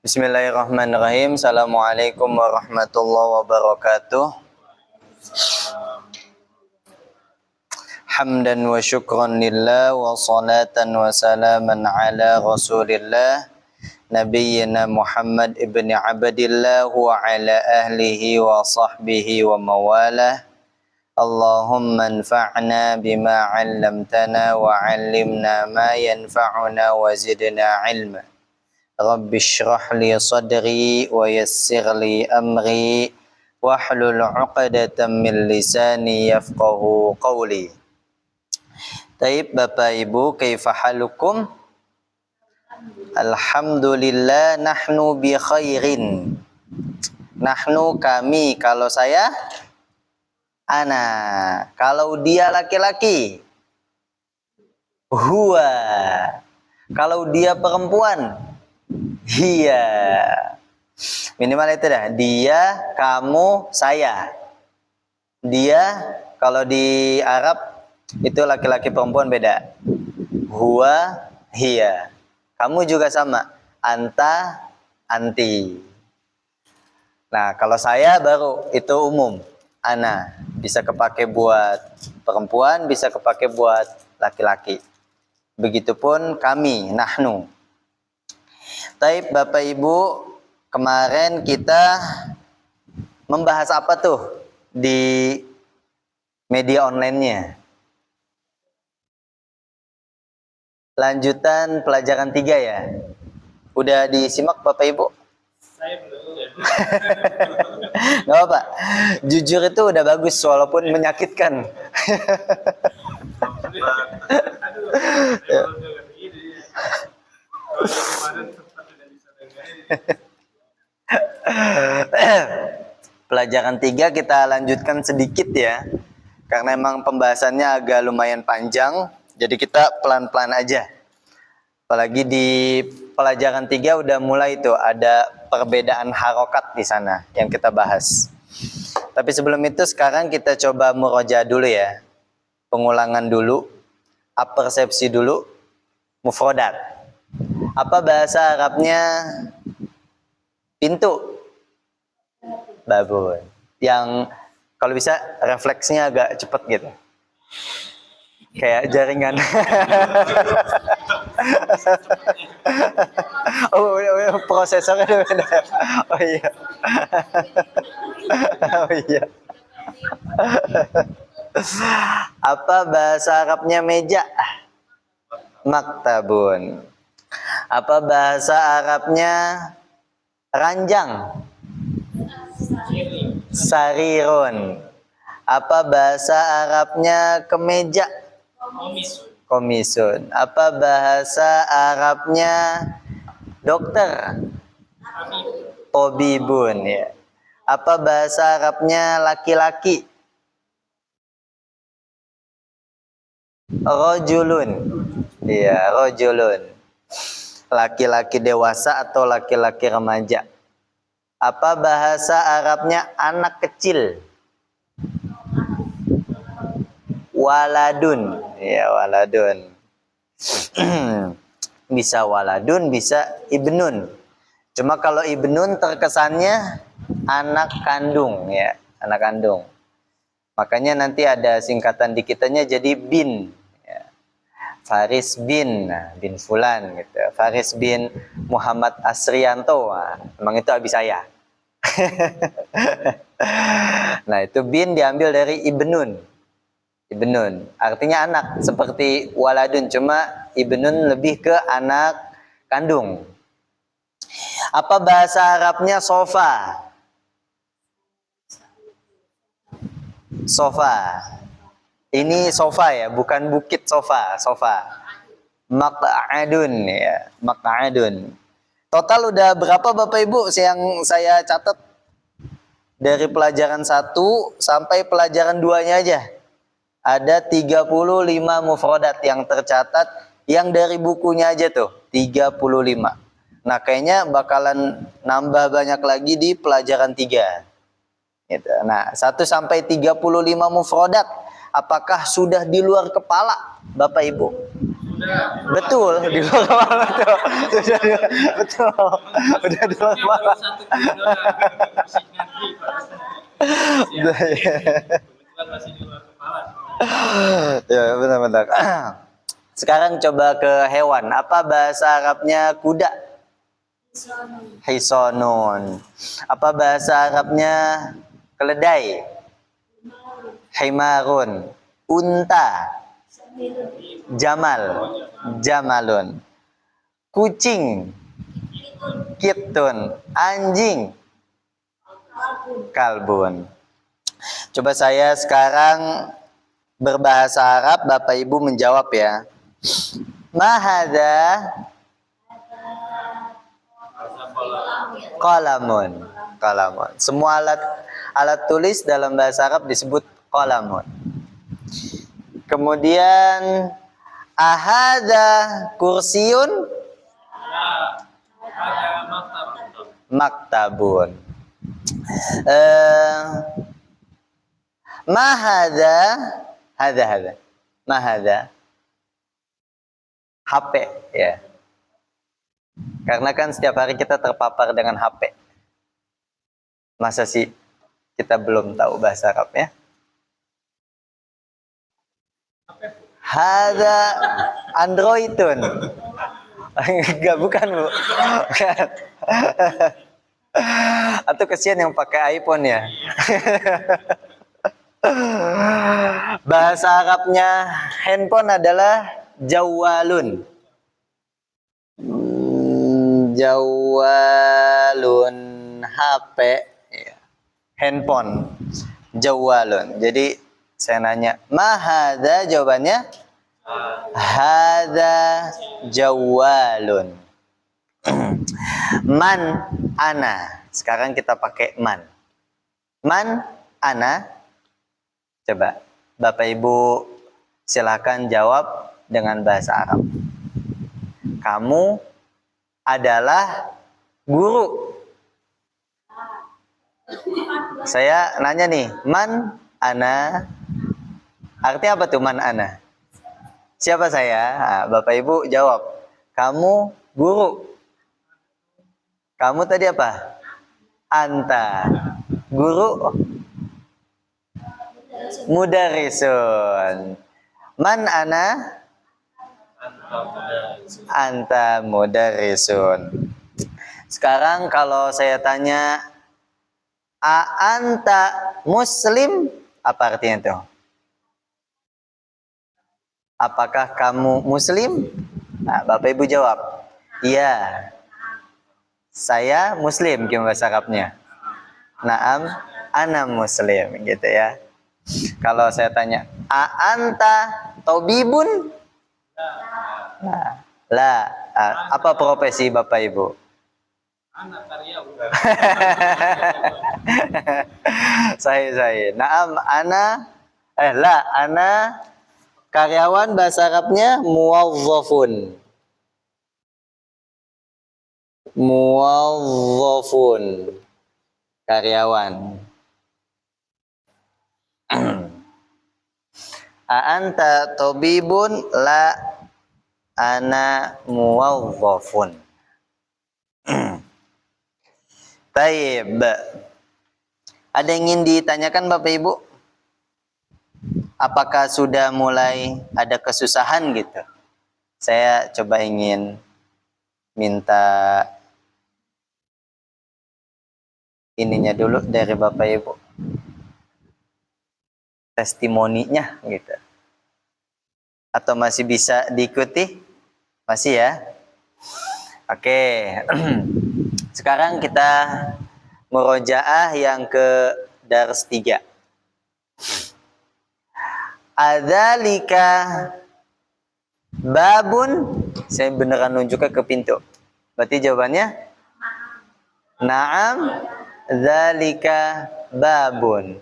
Bismillahirrahmanirrahim. Assalamualaikum warahmatullahi wabarakatuh. Hamdan wa syukran lillah wa salatan wa salaman ala rasulillah Nabiyyina Muhammad ibn Abdillah wa ala ahlihi wa sahbihi wa mawalah. Allahumma anfa'na bima 'allamtana wa 'allimna ma yanfa'una wa zidna 'ilma. Rabbi shrah li sadri wa yassir li amri wahlul 'uqdatam min lisani yafqahu qawli. Taib Bapak Ibu, kaifa halukum? Alhamdulillah nahnu bi khairin. Nahnu kami, kalau saya ana, kalau dia laki-laki huwa, kalau dia perempuan iya, minimal itu dah. Dia, kamu, saya. Dia, kalau di Arab itu laki-laki perempuan beda. Huwa, hiya. Kamu juga sama. Anta, anti. Nah, kalau saya baru itu umum. Ana bisa kepake buat perempuan, bisa kepake buat laki-laki. Begitupun kami, nahnu. Taib Bapak Ibu, kemarin kita membahas apa tuh di media online-nya? Lanjutan pelajaran 3 ya? Udah disimak Bapak Ibu? Saya belum. Gak apa-apa. Jujur itu udah bagus walaupun menyakitkan. Pelajaran 3 kita lanjutkan sedikit ya, karena emang pembahasannya agak lumayan panjang, jadi kita pelan-pelan aja. Apalagi di pelajaran 3 udah mulai tuh ada perbedaan harokat di sana yang kita bahas. Tapi sebelum itu sekarang kita coba murojaah dulu ya, pengulangan dulu, apersepsi dulu, mufrodat. Apa bahasa Arabnya pintu? Babun. Yang kalau bisa refleksnya agak cepet gitu. Kayak jaringan. Oh, prosesornya udah beda. Oh iya. Oh iya. Apa bahasa Arabnya meja? Maktabun. Apa bahasa Arabnya ranjang? Sarirun. Apa bahasa Arabnya kemeja? Komisun. Apa bahasa Arabnya dokter? Tobibun ya. Apa bahasa Arabnya laki-laki? Rojulun. Iya, rojulun. Laki-laki dewasa atau laki-laki remaja. Apa bahasa Arabnya anak kecil? Waladun. Ya, waladun. Bisa waladun, bisa ibnun. Cuma kalau ibnun terkesannya anak kandung ya, anak kandung. Makanya nanti ada singkatan di kitanya jadi bin. Ya. Faris bin, nah, bin Fulan gitu. Faris bin Muhammad Asrianto, nah, emang itu abis saya. Nah itu bin diambil dari ibnun. Ibnun artinya anak, seperti waladun, cuma ibnun lebih ke anak kandung. Apa bahasa Arabnya sofa? Sofa. Ini sofa ya, bukan bukit sofa, sofa. Maq'adun ya, maq'adun. Total udah berapa Bapak Ibu yang saya catat? Dari pelajaran 1 sampai pelajaran 2-nya aja. Ada 35 mufrodat yang tercatat, yang dari bukunya aja tuh, 35. Nah kayaknya bakalan nambah banyak lagi di pelajaran 3. Gitu. Nah 1 sampai 35 mufrodat, apakah sudah di luar kepala Bapak Ibu? Betul, di luar kapal betul. Sudah betul. Udah di luar kapal. Satu kilo bersih ngantri Pak. Kebetulan masih di luar kepala. Ya benar-benar. Sekarang coba ke hewan. Apa bahasa Arabnya kuda? Hisonun. Apa bahasa Arabnya keledai? Himarun. Unta. Jamal. Jamalun. Kucing. Kitun. Anjing. Kalbun. Coba saya sekarang berbahasa Arab, Bapak Ibu menjawab ya. Mahada qalamun. Qalamun. Semua alat tulis dalam bahasa Arab disebut qalamun. Kemudian ahada kursiun maktabun. Mahada hada mahada HP ya. Karena kan setiap hari kita terpapar dengan HP. Masa sih kita belum tahu bahasa Arabnya? Hada Androidun. Enggak, bukan Bu. Bukan. Atau kesian yang pakai iPhone ya. Bahasa Arabnya handphone adalah jawalun. Jawalun HP ya. Handphone jawalun. Jadi saya nanya, mahada, jawabannya hada jawalun. Man ana. Sekarang kita pakai man. Man ana. Coba Bapak Ibu silakan jawab dengan bahasa Arab. Kamu adalah guru. Saya nanya nih, man ana. Artinya apa tuh man ana? Siapa saya? Nah, Bapak Ibu jawab. Kamu guru. Kamu tadi apa? Anta. Guru. Mudarisun. Man ana? Anta mudarisun. Sekarang kalau saya tanya, a anta muslim, apa artinya itu? Apakah kamu muslim? Nah, Bapak Ibu jawab, iya. Saya muslim, gimana bahasa Arabnya? Naam, ana muslim, gitu ya. Kalau saya tanya, a anta tabibun? Nah, lah, apa profesi Bapak Ibu? Anak karyawan. Saya. Naam, ana karyawan, bahasa Arabnya muwazzafun. Muwazzafun. Karyawan. A anta tabibun? La, ana muwazzafun. Taib. Ada yang ingin ditanyakan Bapak Ibu? Apakah sudah mulai ada kesusahan gitu? Saya coba ingin minta ininya dulu dari Bapak Ibu. Testimoninya gitu. Atau masih bisa diikuti? Masih ya? Oke. Sekarang kita murojaah yang ke dars 3. Adzalika babun. Saya beneran nunjuknya ke pintu. Berarti jawabannya na'am, dzalika babun.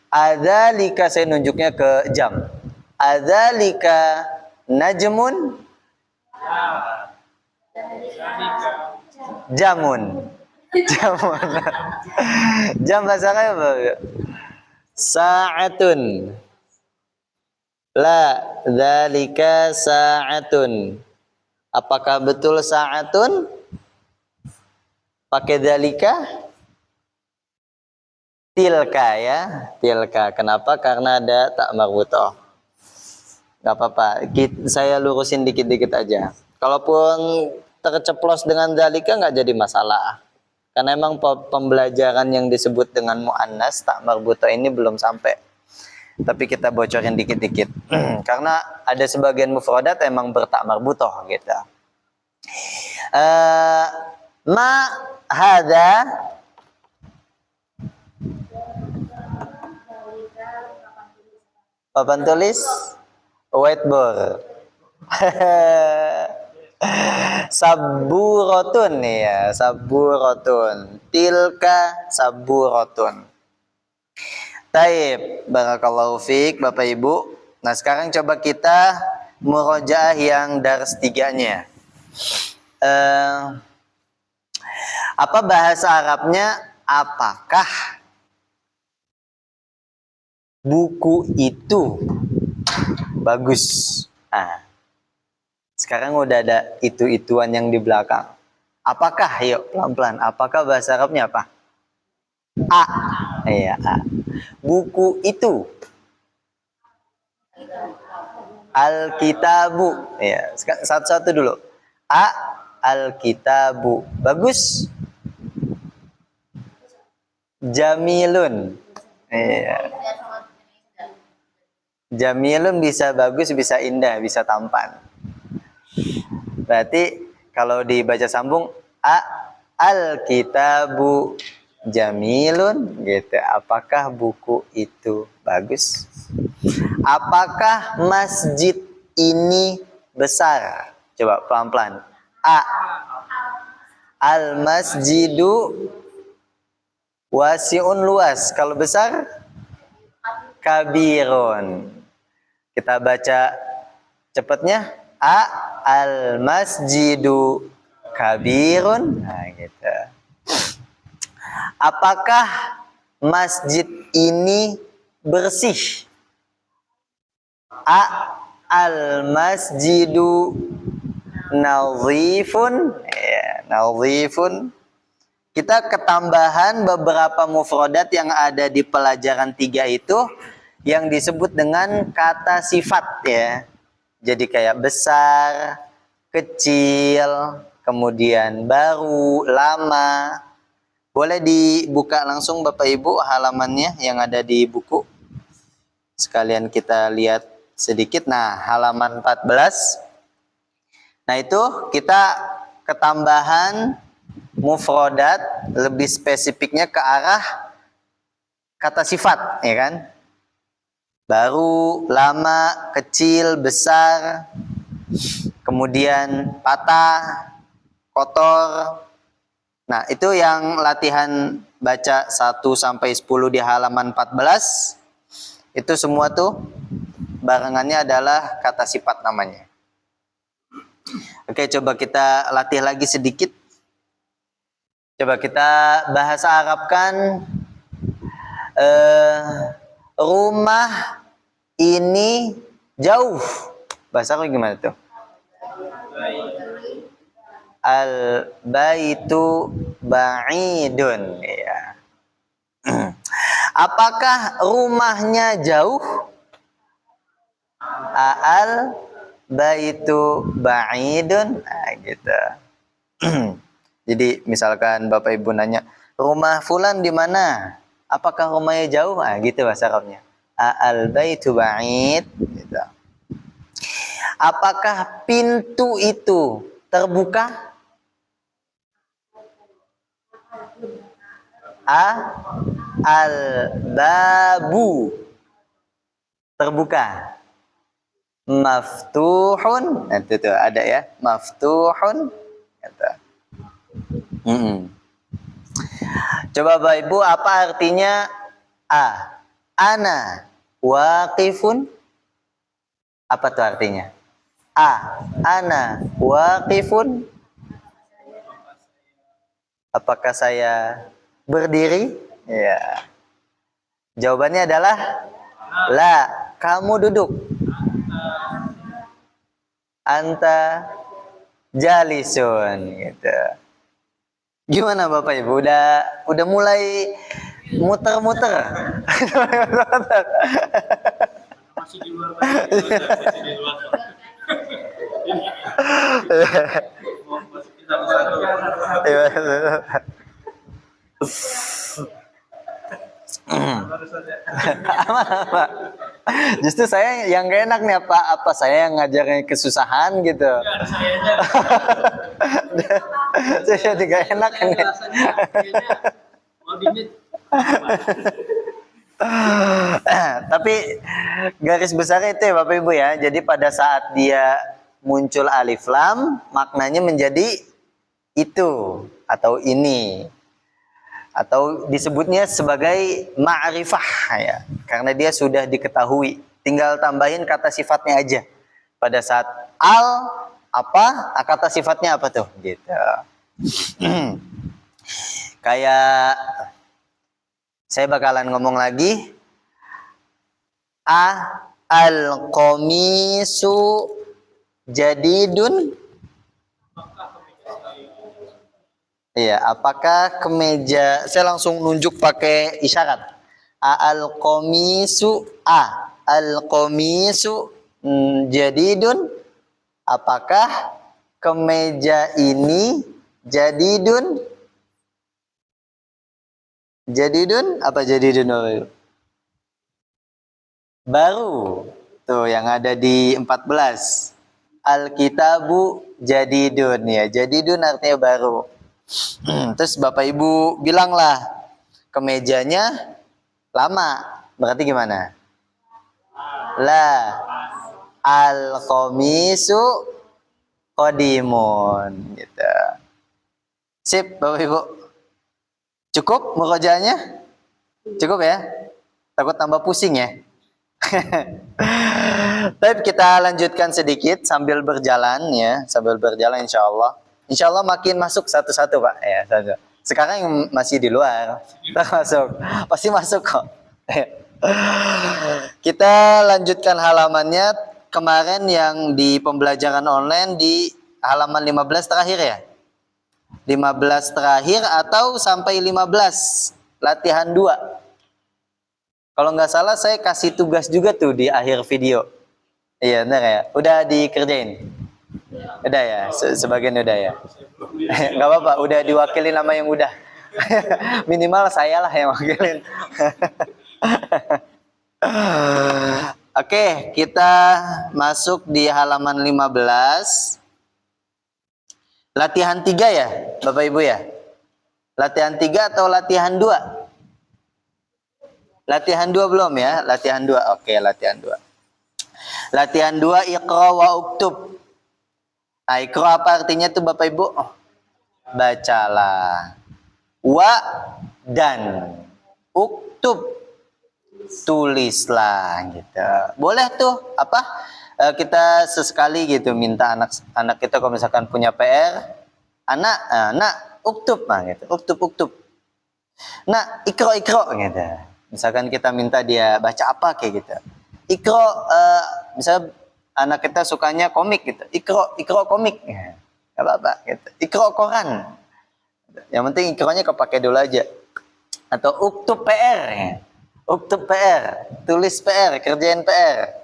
Adzalika, saya nunjuknya ke jam. Adzalika najmun? Jamun. Jamun. Jam bahasa apa? Sa'atun. La, dzalika sa'atun. Apakah betul sa'atun? Pakai dzalika? Tilka ya, tilka. Kenapa? Karena ada tak marbutoh. Gak apa-apa, saya lurusin dikit-dikit aja. Kalaupun terceplos dengan dzalika nggak jadi masalah. Karena emang pembelajaran yang disebut dengan mu'annas tak marbutoh ini belum sampai. Tapi kita bocorin dikit-dikit. Karena ada sebagian mufradat emang bertak marbutoh gitu. Ma hadza papan tulis whiteboard. Saburotun ya, saburotun. Tilka saburotun. Taib, barakallahu fiik Bapak Ibu. Nah, sekarang coba kita murojaah yang dars 3-nya. Apa bahasa Arabnya? Apakah buku itu bagus? Nah, sekarang udah ada itu-ituan yang di belakang. Apakah? Yuk, pelan-pelan. Apakah bahasa Arabnya apa? A. Iya, A. Buku itu. Al-kitabu. Ya, satu-satu dulu. A. Al-kitabu. Bagus. Jamilun. Iya. Jamilun bisa bagus, bisa indah, bisa tampan. Berarti kalau dibaca sambung A. Al-kitabu jamilun gitu. Apakah buku itu bagus? Apakah masjid ini besar? Coba pelan-pelan. A. Al-masjidu wasi'un luas. Kalau besar kabirun. Kita baca cepatnya. A. Al-masjidu kabirun. Nah, gitu. Apakah masjid ini bersih? A. Al-masjidu nadhifun. Ya, nadhifun. Kita ketambahan beberapa mufradat yang ada di pelajaran 3 itu yang disebut dengan kata sifat ya. Jadi kayak besar, kecil, kemudian baru, lama. Boleh dibuka langsung Bapak Ibu halamannya yang ada di buku. Sekalian kita lihat sedikit. Nah, halaman 14. Nah, itu kita ketambahan mufradat, lebih spesifiknya ke arah kata sifat, ya kan? Baru, lama, kecil, besar, kemudian patah, kotor. Nah, itu yang latihan baca 1 sampai 10 di halaman 14. Itu semua tuh barengannya adalah kata sifat namanya. Oke, coba kita latih lagi sedikit. Coba kita bahasa Arabkan rumah ini jauh. Bahasa Arab gimana tuh? Al-baitu ba'idun. Ya. Apakah rumahnya jauh? Al-baitu ba'idun. Nah, gitu. Jadi misalkan Bapak Ibu nanya, rumah fulan di mana? Apakah rumahnya jauh? Ah, gitu bahasa Arabnya. Al-baitu ba'id. Gitu. Apakah pintu itu terbuka? Al-babu. Terbuka. Maftuhun. Nah, itu tuh ada ya. Maftuhun. Gitu. Coba Bapak Ibu, apa artinya A? Ana waqifun. Apa tuh artinya? A. Ana waqifun. Apakah saya berdiri? Ya. Jawabannya adalah la. Kamu duduk. anta jalisun gitu. Gimana Bapak Ibu? Udah mulai muter-muter. Masih di luar tadi, masih di luar. Mau masukin satu-satu. Baru saja. Apa? Justru saya yang gak enak nih, apa saya yang ngajarnya kesusahan gitu. Ada sayanya. Saya jadi gak enak ini. Rasanya kayaknya mau dimit. Tapi garis besar itu ya Bapak Ibu ya. Jadi pada saat dia muncul alif lam, maknanya menjadi itu atau ini. Atau disebutnya sebagai ma'rifah ya. Karena dia sudah diketahui. Tinggal tambahin kata sifatnya aja. Pada saat al apa, kata sifatnya apa tuh? Gitu. Kayak saya bakalan ngomong lagi. Al-qamisu jadidun. Iya, apakah kemeja? Saya langsung nunjuk pakai isyarat. Al-qamisu al-qamisu jadidun. Apakah kemeja ini jadidun? Jadidun apa jadidun? Baru. Tuh yang ada di 14. Al-kitabu jadidun ya. Jadidun artinya baru. Terus Bapak Ibu bilanglah kemejanya lama. Berarti gimana? La al-qamisu qadimun gitu. Sip Bapak Ibu. Cukup murojaahnya? Cukup ya? Takut tambah pusing ya? Tapi kita lanjutkan sedikit sambil berjalan ya, sambil berjalan insya Allah. Insya Allah makin masuk satu-satu Pak ya. Satu. Sekarang yang masih di luar, kita masuk, pasti masuk kok. Kita lanjutkan halamannya kemarin yang di pembelajaran online di halaman 15 terakhir ya. 15 terakhir atau sampai 15 latihan 2. Kalau nggak salah saya kasih tugas juga tuh di akhir video. Iya benar ya. Udah dikerjain? Udah ya. Sebagian udah ya. Nggak apa-apa. Udah diwakilin nama yang udah. Minimal saya lah yang wakilin. Oke, kita masuk di halaman 15. Latihan 3 ya, Bapak Ibu ya? Latihan 3 atau latihan 2? Latihan 2 belum ya? Latihan 2. Oke, latihan 2. Latihan 2 iqra wa uktub. Nah, iqra apa artinya tuh Bapak Ibu? Oh, bacalah. Wa dan uktub, tulislah gitu. Boleh tuh apa? Kita sesekali gitu minta anak kita kalau misalkan punya PR, anak uktub gitu. Uktub. Nah, ikro gitu. Misalkan kita minta dia baca apa kayak gitu. Ikro, misalnya anak kita sukanya komik gitu. Ikro komik. Gak apa-apa gitu. Ikro koran. Yang penting ikronya kepake dulu aja. Atau uktub PR. Ya. Uktub PR. Tulis PR, kerjain PR.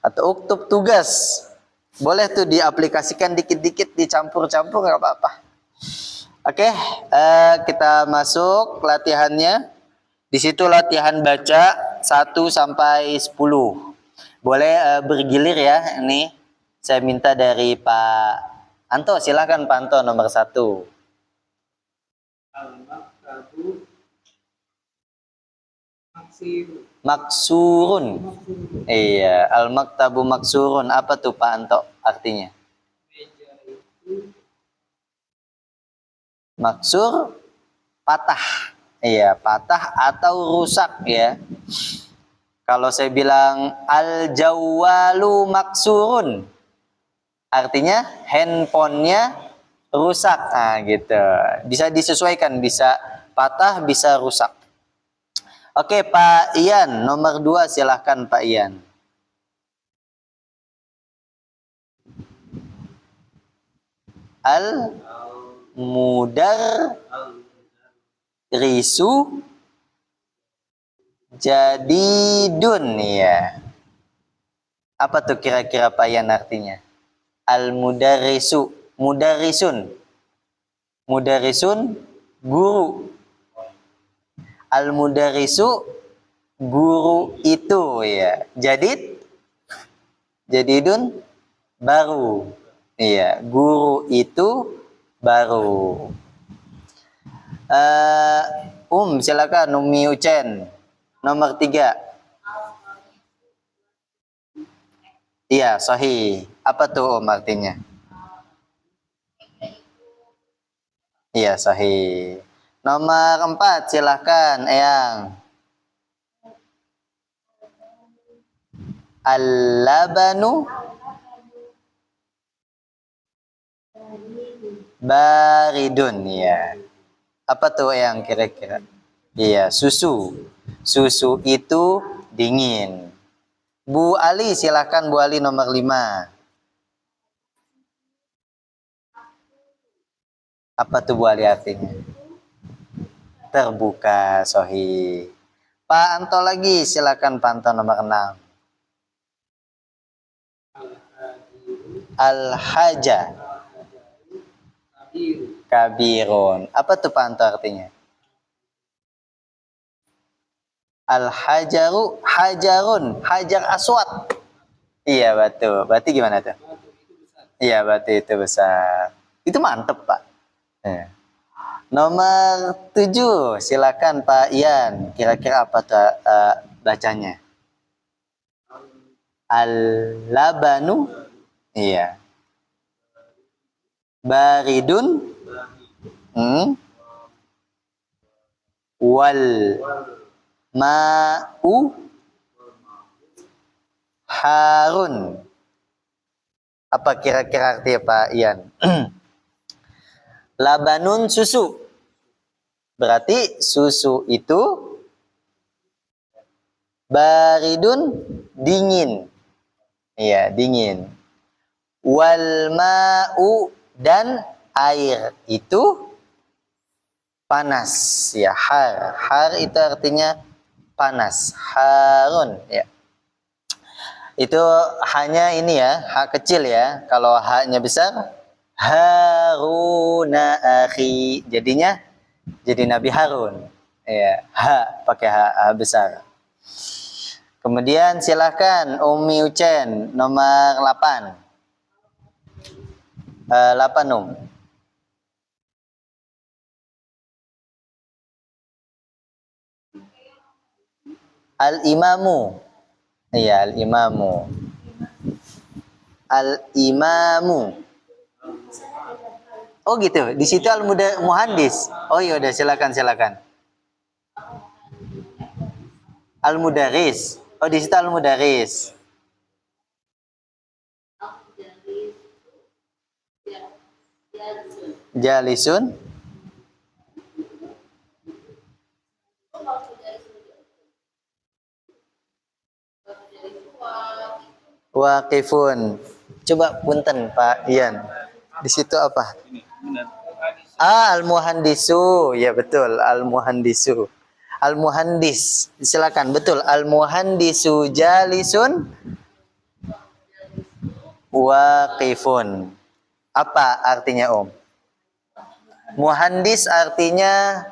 Atau uktub tugas. Boleh tuh diaplikasikan dikit-dikit, dicampur-campur gak apa-apa. Oke, kita masuk latihannya. Di situ latihan baca 1 sampai 10. Boleh bergilir ya. Ini saya minta dari Pak Anto. Silakan Pak Anto nomor 1. Al-maktabu Maksurun. Iya, al-maktabu maksurun. Apa tuh Pak Anto artinya? meja itu Maksur patah. Iya, patah atau rusak ya. Kalau saya bilang al-jawwalu maksurun, artinya handphonenya rusak. Nah, gitu. Bisa disesuaikan, bisa patah, bisa rusak. Oke, Pak Ian, nomor 2 silahkan Pak Ian. Al mudarrisu jadidun ya. Apa tuh kira-kira Pak Yan artinya? Al mudarrisu, mudarrisun. Mudarrisun guru. Al mudarrisu guru itu ya. Jadidun baru. Iya, guru itu baru. Silakan Umi Ucen. Nomor 3. Iya, sahih. Apa tuh artinya? Iya, sahih. Nomor 4, silakan Eyang. Al-labanu baridun ya. Apa tuh yang kira-kira? Iya, susu. Susu itu dingin. Bu Ali, silakan Bu Ali nomor 5. Apa tuh Bu Ali artinya? Terbuka, sahih. Pak Anto lagi, silakan Pak Anto nomor 6. Al-haja kabirun. Apa tuh Pak Anto artinya? Al-hajaru hajarun, hajar aswad. Iya, batu. Berarti gimana tuh? Iya, batu itu besar. Itu mantep, Pak. Ya. Nomor 7, silakan Pak Ian. Kira-kira apa tuh bacanya? Al-labanu. Iya. Baridun. Wal ma'u harun. Apa kira-kira artinya Pak Ian? Labanun susu. Berarti susu itu baridun dingin. Iya, dingin. Wal ma'u dan air itu panas. Ya, har. Har itu artinya panas. Harun ya. Itu hanya ini ya, ha kecil ya. Kalau ha-nya besar, Haruna akhi. Jadinya jadi Nabi Harun. Ya, ha pakai ha besar. Kemudian silahkan Umi Ucen nomor 8. 8 Al-imamu. Iya, al-imamu. Al-imamu. Oh gitu. Di situ al-muhandis. Oh iya udah silakan. Al-mudaris. Oh di situ al-mudaris. Jalisun. Waqifun. Coba punten Pak Ian. Di situ apa? Al-muhandisu. Ya betul, al-muhandisu. Al-muhandis. Silakan, betul. Al-muhandisu jalisun waqifun. Apa artinya, Om? Muhandis artinya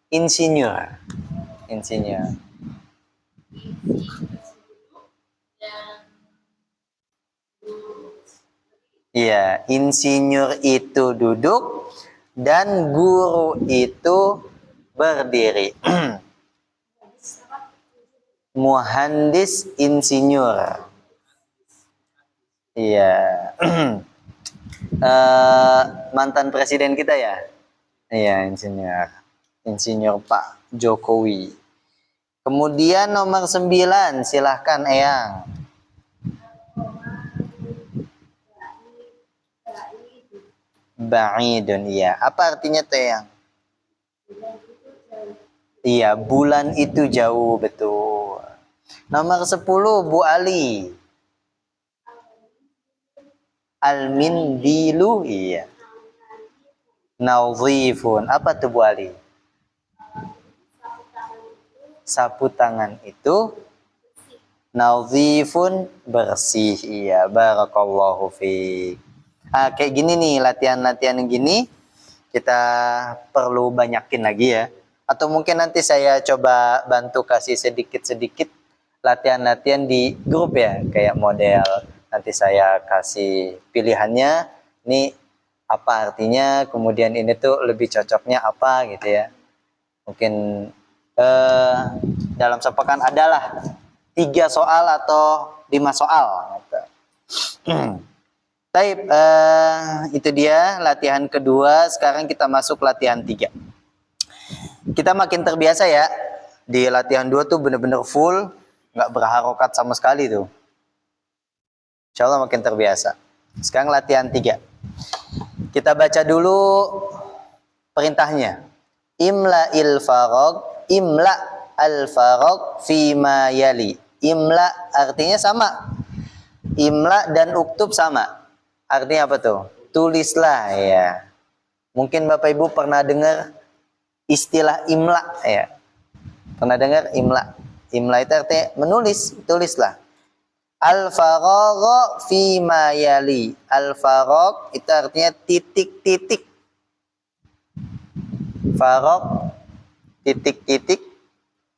insinyur. Insinyur. Iya, insinyur itu duduk dan guru itu berdiri. Muhandis insinyur. Iya. Mantan presiden kita ya? Iya, insinyur. Insinyur Pak Jokowi. Kemudian nomor 9, silahkan Eyang. Ba'idun, iya. Apa artinya tuh Eyang? Iya, bulan itu jauh, betul. Nomor 10, Bu Ali. Al-mindilu, iya. Nadhifun. Apa tuh Bu Ali? Sapu tangan itu nadhifun, bersih. Iya, barakallahu fiik. Kayak gini nih, latihan-latihan gini kita perlu banyakin lagi ya. Atau mungkin nanti saya coba bantu kasih sedikit-sedikit latihan-latihan di grup ya, kayak model nanti saya kasih pilihannya, ini apa artinya, kemudian ini tuh lebih cocoknya apa gitu ya. Mungkin dalam sepekan adalah 3 soal atau 5 soal gitu. Baik, itu dia latihan kedua. Sekarang kita masuk latihan 3. Kita makin terbiasa ya. Di latihan 2 tuh bener-bener full, nggak berharokat sama sekali tuh. Insya Allah makin terbiasa. Sekarang latihan 3. Kita baca dulu perintahnya. Imla al-farag fima yali. Imla artinya sama. Imla dan uktub sama. Artinya apa tuh? Tulislah ya. Mungkin Bapak Ibu pernah dengar istilah imla ya. Pernah dengar imla? Imla itu artinya menulis, tulislah. Al-faragha fi ma yali. Al-faragh itu artinya titik-titik. Faragh titik-titik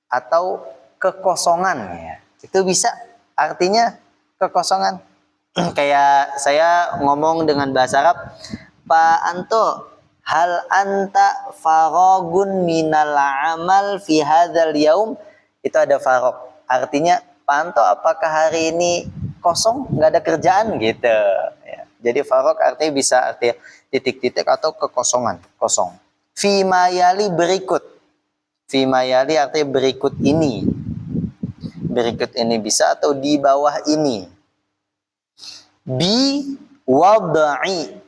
atau kekosongan ya. Itu bisa artinya kekosongan. Kayak saya ngomong dengan bahasa Arab, Pak Anto, hal anta faragun minal amal fi hadzal yaum. Itu ada farag. Artinya, Pak Anto, apakah hari ini kosong, nggak ada kerjaan gitu. Ya. Jadi farag artinya bisa artinya titik-titik atau kekosongan, kosong. Fi mayali berikut. Fi mayali artinya berikut ini. Berikut ini bisa atau di bawah ini. Bi wadai.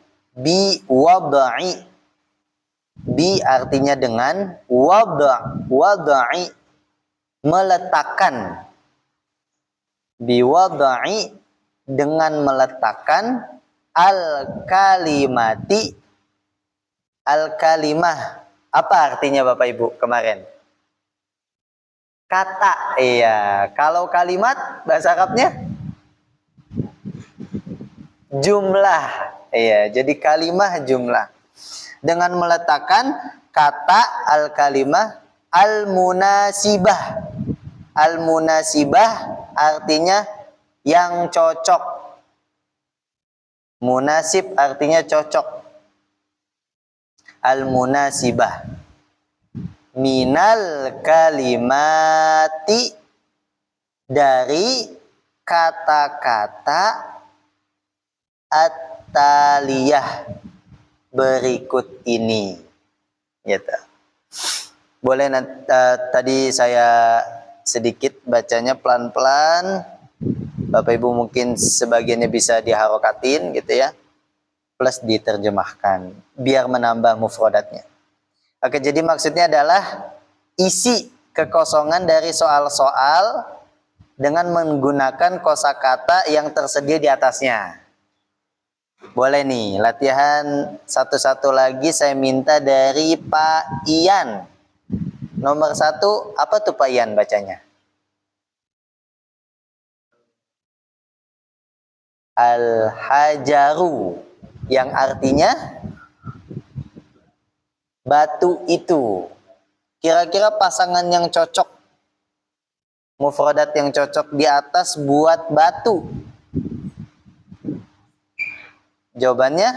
Bi artinya dengan, wadai meletakkan. Bi wadai dengan meletakkan, al-kalimati, al-kalimah. Apa artinya Bapak Ibu kemarin? Kata. Iya, kalau kalimat bahasa Arabnya jumlah. Iya, jadi kalimah jumlah. Dengan meletakkan kata al-kalimah al-munasibah. Al-munasibah artinya yang cocok. Munasib artinya cocok. Al-munasibah. Minal kalimati, dari kata-kata at-taliyah berikut ini. Gitu. Boleh tadi saya sedikit bacanya pelan-pelan. Bapak Ibu mungkin sebagiannya bisa diharokatin gitu ya. Plus diterjemahkan biar menambah mufradatnya. Oke, jadi maksudnya adalah isi kekosongan dari soal-soal dengan menggunakan kosakata yang tersedia di atasnya. Boleh nih, latihan satu-satu lagi saya minta dari Pak Ian. Nomor 1, apa tuh Pak Ian bacanya? Al-hajaru, yang artinya batu itu. Kira-kira pasangan yang cocok, mufradat yang cocok di atas buat batu. Jawabannya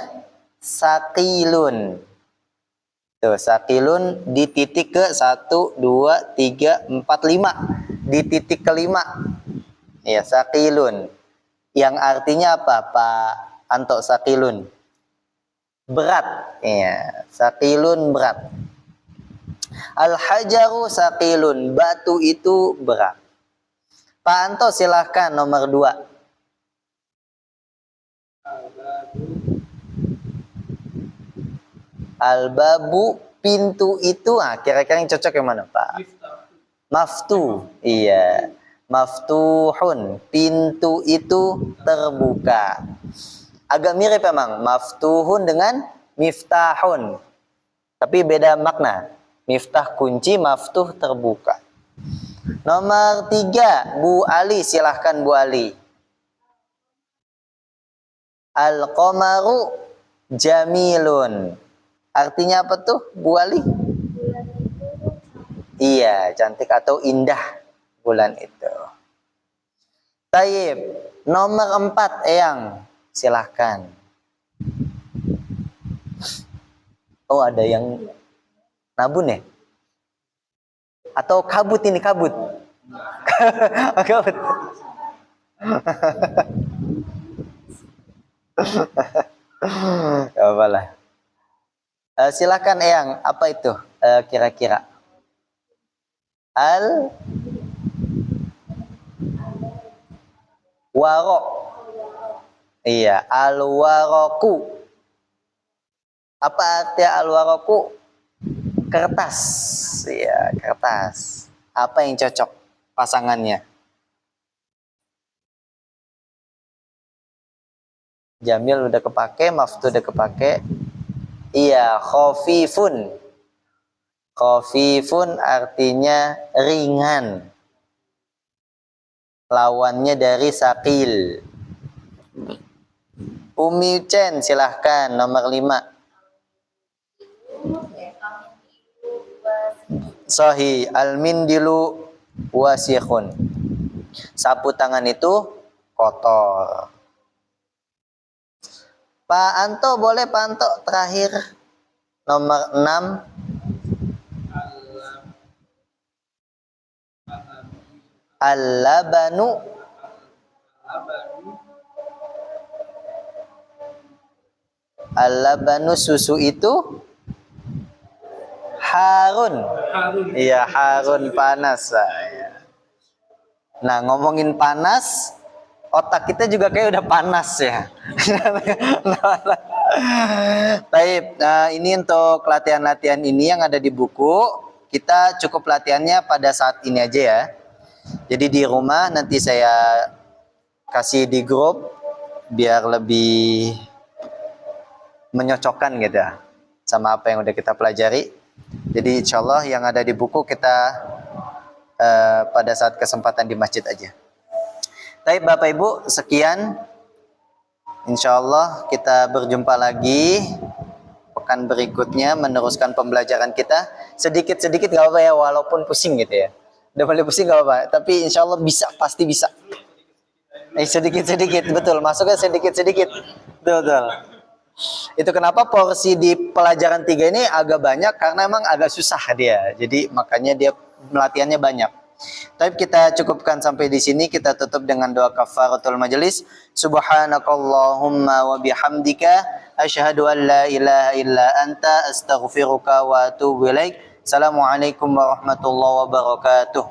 sakilun. Tuh, sakilun di titik ke 1, 2, 3, 4, 5. Di titik kelima. Ya, sakilun. Yang artinya apa, Pak Anto? Sakilun berat. Ya, sakilun berat. Al-hajaru sakilun, batu itu berat. Pak Anto silahkan nomor 2. Al-babu, pintu itu. Kira-kira yang cocok yang mana Pak? Maftu. Iya. Maftuhun, pintu itu terbuka. Agak mirip emang maftuhun dengan miftahun. Tapi beda makna. Miftah kunci, maftuh terbuka. Nomor 3, Bu Ali, silahkan Bu Ali. Al-qamaru jamilun. Artinya apa tuh Bu Ali? Iya, cantik atau indah bulan itu. Taib. Nomor 4, Eyang, silahkan. Oh, ada yang nabun ya? Atau kabut ini, kabut? Kabut. Gak apa-apa. Silakan Eyang, apa itu kira-kira? Al-warok. Iya, al-waroku. Apa arti al-waroku? Kertas. Iya, kertas. Apa yang cocok pasangannya? Jamil udah kepake, maftu udah kepake. Iya, khafifun. Khafifun artinya ringan. Lawannya dari sakil. Umi Ucen, silahkan nomor 5. Sahih, al-mindilu wasikhun. Sapu tangan itu kotor. Pak Anto, boleh Pak Anto terakhir nomor 6. Al-labanu. Al-labanu, susu itu harun. Iya, harun, panas. Nah, ngomongin panas, otak kita juga kayak udah panas ya. Baik, ini untuk latihan-latihan ini yang ada di buku. Kita cukup latihannya pada saat ini aja ya. Jadi di rumah nanti saya kasih di grup biar lebih menyocokkan gitu sama apa yang udah kita pelajari. Jadi insya Allah yang ada di buku kita pada saat kesempatan di masjid aja. Baik Bapak Ibu, sekian. Insya Allah kita berjumpa lagi pekan berikutnya meneruskan pembelajaran kita. Sedikit-sedikit gak apa-apa ya, walaupun pusing gitu ya. Udah mulai pusing gak apa-apa, tapi insya Allah bisa, pasti bisa. Sedikit-sedikit, betul. Masuknya sedikit-sedikit. Betul. Itu kenapa porsi di pelajaran 3 ini agak banyak, karena emang agak susah dia. Jadi makanya dia latihannya banyak. Tapi kita cukupkan sampai di sini. Kita tutup dengan doa kafaratul majelis. Subhanakallahumma wa bihamdika asyhadu an la ilaha illa anta astaghfiruka wa atubu ilaik. Assalamualaikum warahmatullahi wabarakatuh.